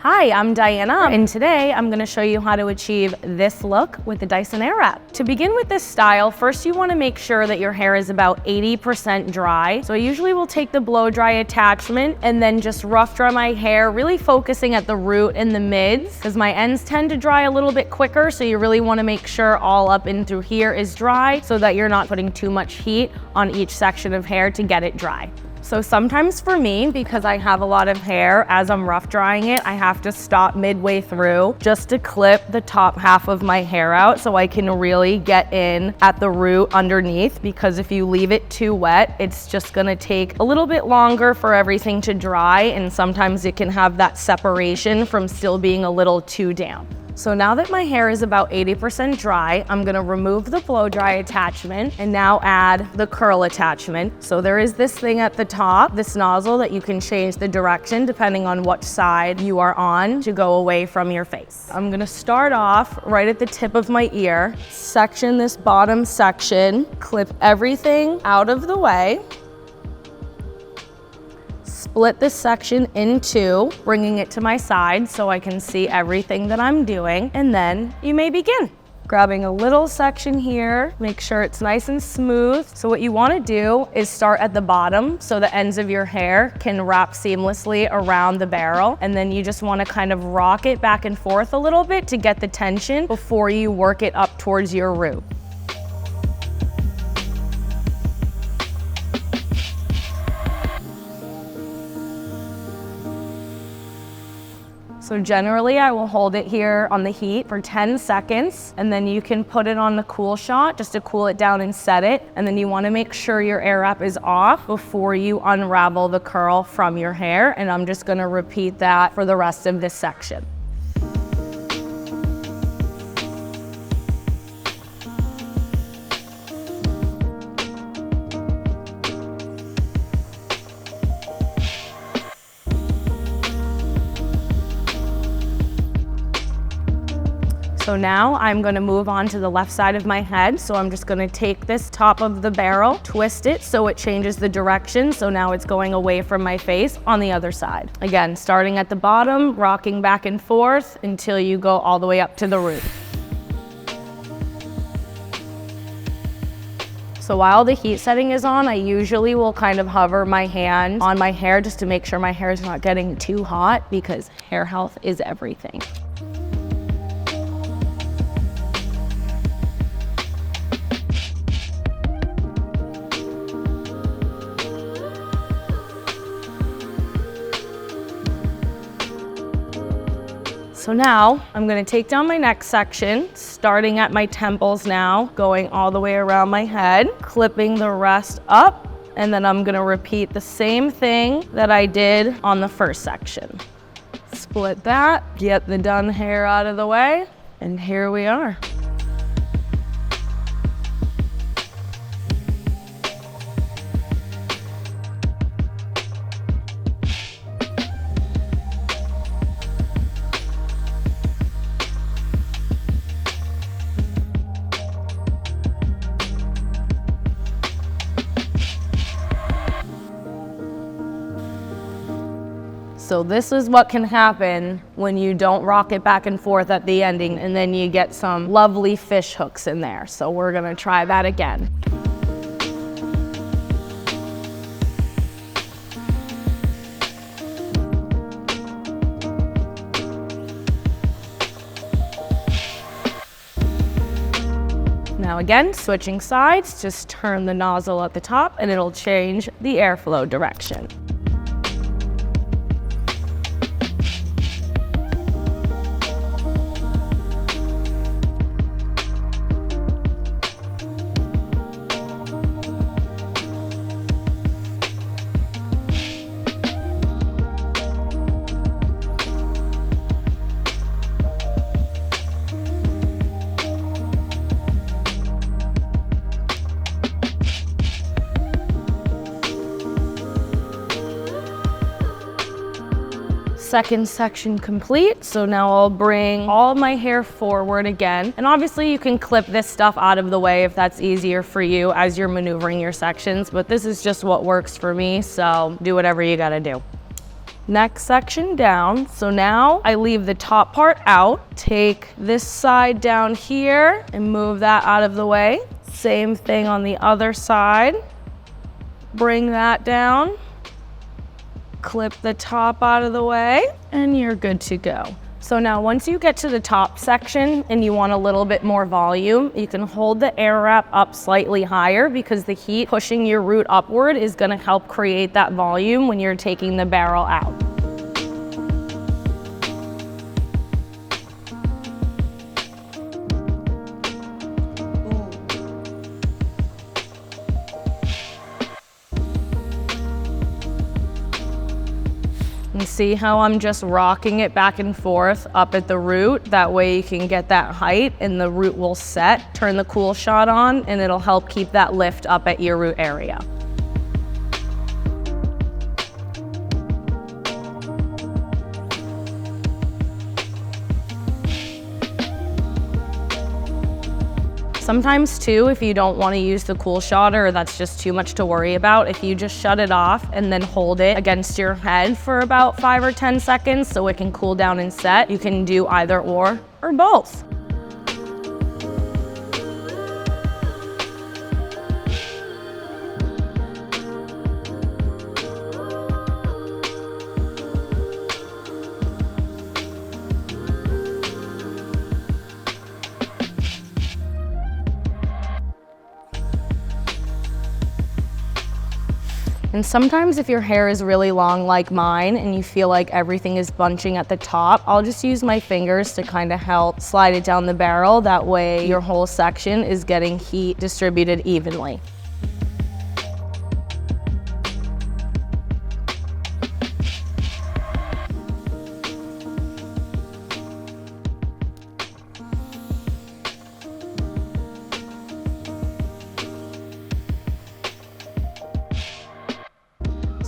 Hi, I'm Dyanna, and today I'm going to show you how to achieve this look with the Dyson Air Wrap. To begin with this style, first you want to make sure that your hair is about 80% dry. So I usually will take the blow dry attachment and then just rough dry my hair, really focusing at the root and the mids, because my ends tend to dry a little bit quicker, so you really want to make sure all up and through here is dry so that you're not putting too much heat on each section of hair to get it dry. So sometimes for me, because I have a lot of hair, as I'm rough drying it, I have to stop midway through just to clip the top half of my hair out so I can really get in at the root underneath, because if you leave it too wet, it's just gonna take a little bit longer for everything to dry, and sometimes it can have that separation from still being a little too damp. So now that my hair is about 80% dry, I'm gonna remove the blow dry attachment and now add the curl attachment. So there is this thing at the top, this nozzle that you can change the direction depending on what side you are on to go away from your face. I'm gonna start off right at the tip of my ear, section this bottom section, clip everything out of the way. Split this section in two, bringing it to my side so I can see everything that I'm doing, and then you may begin. Grabbing a little section here, make sure it's nice and smooth. So what you want to do is start at the bottom so the ends of your hair can wrap seamlessly around the barrel, and then you just want to kind of rock it back and forth a little bit to get the tension before you work it up towards your root. So generally I will hold it here on the heat for 10 seconds, and then you can put it on the cool shot just to cool it down and set it. And then you want to make sure your air wrap is off before you unravel the curl from your hair. And I'm just going to repeat that for the rest of this section. So now I'm going to move on to the left side of my head. So I'm just going to take this top of the barrel, twist it so it changes the direction. So now it's going away from my face on the other side. Again, starting at the bottom, rocking back and forth until you go all the way up to the root. So while the heat setting is on, I usually will kind of hover my hand on my hair just to make sure my hair is not getting too hot, because hair health is everything. So now I'm going to take down my neck section, starting at my temples now, going all the way around my head, clipping the rest up, and then I'm going to repeat the same thing that I did on the first section. Split that, get the done hair out of the way, and here we are. So this is what can happen when you don't rock it back and forth at the ending, and then you get some lovely fish hooks in there. So we're gonna try that again. Now again, switching sides, just turn the nozzle at the top and it'll change the airflow direction. Second section complete. So now I'll bring all my hair forward again. And obviously you can clip this stuff out of the way if that's easier for you as you're maneuvering your sections, but this is just what works for me. So do whatever you gotta do. next section down. So now I leave the top part out, take this side down here and move that out of the way. Same thing on the other side. Bring that down, clip the top out of the way, and you're good to go. So now once you get to the top section and you want a little bit more volume, you can hold the air wrap up slightly higher because the heat pushing your root upward is going to help create that volume when you're taking the barrel out. And see how I'm just rocking it back and forth up at the root? That way you can get that height and the root will set. Turn the cool shot on and it'll help keep that lift up at your root area. Sometimes too, if you don't want to use the cool shot or that's just too much to worry about, if you just shut it off and then hold it against your head for about 5 or 10 seconds so it can cool down and set, you can do either or both. And sometimes if your hair is really long like mine and you feel like everything is bunching at the top, I'll just use my fingers to kind of help slide it down the barrel. That way your whole section is getting heat distributed evenly.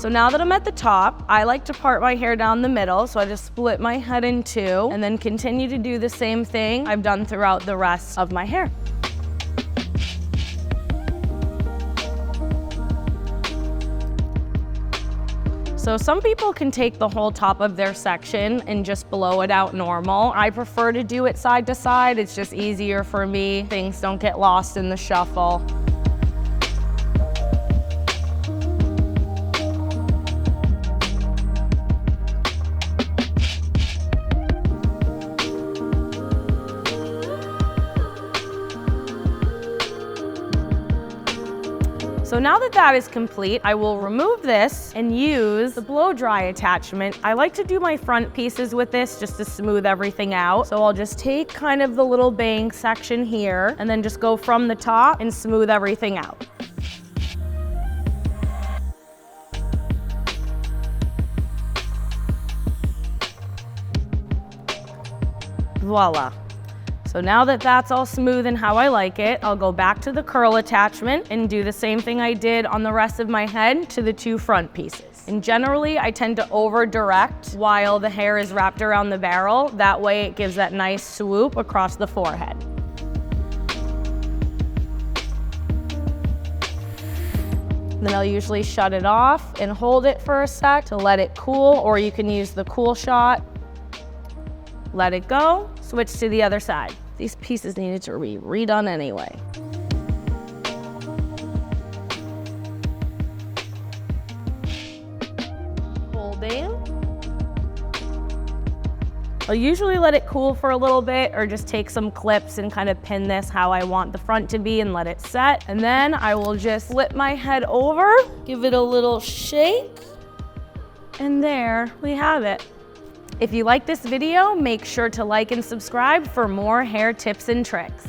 So now that I'm at the top, I like to part my hair down the middle. So I just split my head in two and then continue to do the same thing I've done throughout the rest of my hair. So some people can take the whole top of their section and just blow it out normal. I prefer to do it side to side. It's just easier for me. Things don't get lost in the shuffle. So now that that is complete, I will remove this and use the blow dry attachment. I like to do my front pieces with this just to smooth everything out. So I'll just take kind of the little bang section here and then just go from the top and smooth everything out. Voila. So now that that's all smooth and how I like it, I'll go back to the curl attachment and do the same thing I did on the rest of my head to the two front pieces. And generally, I tend to over direct while the hair is wrapped around the barrel. That way it gives that nice swoop across the forehead. Then I'll usually shut it off and hold it for a sec to let it cool, or you can use the cool shot. Let it go, switch to the other side. These pieces needed to be redone anyway. Holding. I'll usually let it cool for a little bit or just take some clips and kind of pin this how I want the front to be and let it set. And then I will just flip my head over, give it a little shake, and there we have it. If you like this video, make sure to like and subscribe for more hair tips and tricks.